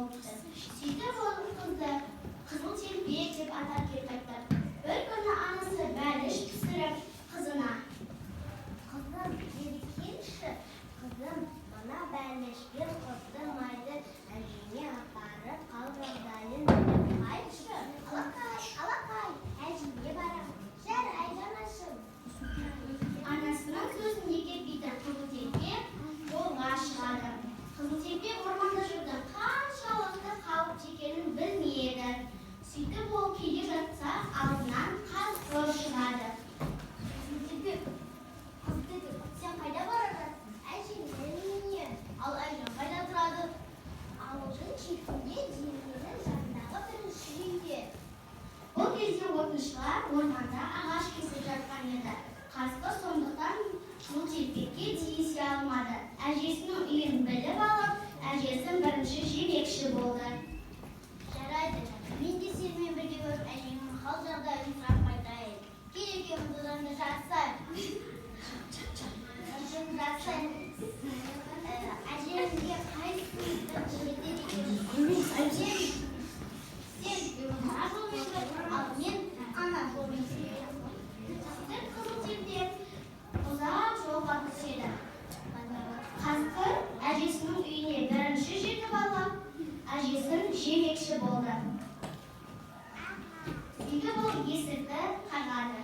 болыпты. Сөйтіп ол қызды қызыл телпек деп атап кетіпті. Bir күні анасы бәліш пісіріп қызына: "Қызым, бері келші, қызым, мына бәлішпен қыздырмайды, әжеңе апарып қал жағдайын біліп қайтшы." "Алақай, әжеңе барам." "Жарайды, анашым." Анасының сөзіне бүйтіп қызыл телпек жолға шығады. Қызыл телпек орманда жүрді, қаншалықты қауіпті екенін білмеді. Сөйтіп ол келе жатса, алдынан қасқыр шығады. Қызыл телпек, сен қайда бара жатсың? Әжеңнің үйіне. Ал әжең қайда тұрады? Ауылдың шетінде, деревняның жанындағы бірінші үйде. Бұл кезде отыншылар орманда ағаш кесіп жатқан еді. Қасқыр сондықтан қызыл телпекке тиісе алмады. Әжесінің үйін біліп алып, әжесін бірінші жемекші болды. "Жарайды, мен де сенімен бірге көріп әжеңнің хал жағдайын сұрап қайтайын. Кел екеуміз одан да жарысайық." "Әжеңге қайсымызды жетеді екенбіз? Сен мына жолмен жүр, ал мен ана жолмен жүремін." Сөйтіп қызыл телпек ұзақ жолға түседі. Қасқыр әжесінің үйіне бірінші жетіп алып, әжесін жемекші болды. Сөйтіп ол есікті қағады.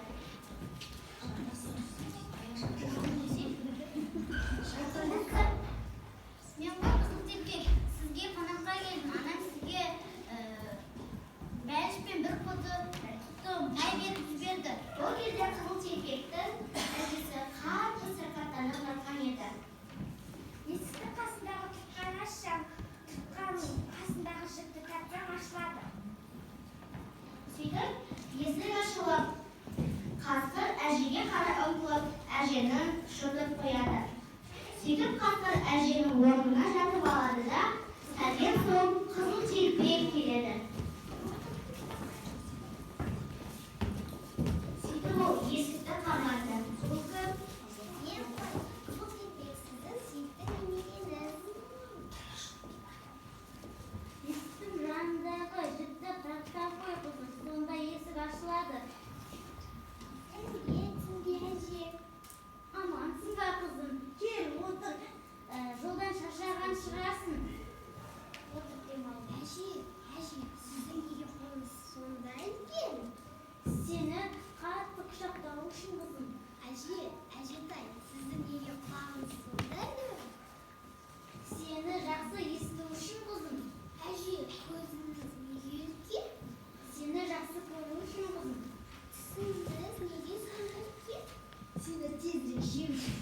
"Мен ғой қызыл телпек, сізге қонаққа келдім. Анам сізге бәліш пен бір құты май беріп жіберді." Ол кезде қызыл телпектің әжесі қатты сырқаттанып жатқан еді. "Есікті қасындағы тұтқан ашсам, тұтқаның қасындағы жіпті тартсам ашылады." Сөйтіп есік ашылып, қасқыр әжеге қарай ұмтылып, әжені жұтып қояды. Сөйтіп қасқыр әженің орнына жатып алады да, сәлден соң қызыл телпек келеді. Сөйтіп ол есікті қағады. "Бұл кім?" "Мен ғой, қызыл телпек, сіздің сүйікті немереңіз." Есіктің жанындағы жіпті тартқан қой қызым, сонда есік ашылады. "Сәлеметсің бе, әже?" "Амансың ба қызым? Кел, отыр. Жолдан шаршаған шығасың." "Отыр демайды, әже, сіздің неге қолыңыз сондай екен?" "Сені қатты құшақтау үшін қызым." Әжетай, сіздің неге құлағыңыз сондай ме?" "Сені жақсы есту үшін қызым." "Әже, көзіңіз неге үлкен?" "Сені жақсы көру үшін қызым." "Тісіңіз неге сондай үлкен?" "Сені тезірек жеу үшін."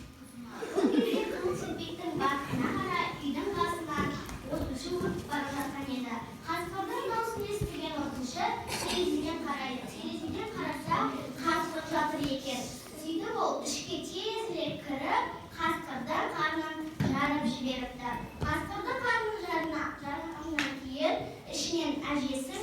Бұл кезде қызыл телпектің батысына қарай үйдің қасынан отыншы өтіп бара жатқан еді. Қасқырдың даусын естіген отыншы терезеден қарайды. Терезеден қараса, қасқыр жатыр екен. Сөйтіп ол ішке тезірек кіріп, қасқырдың қарнын жарып жіберіпті. Қасқырдың қарнын жарғаннан кейін ішінен әжесі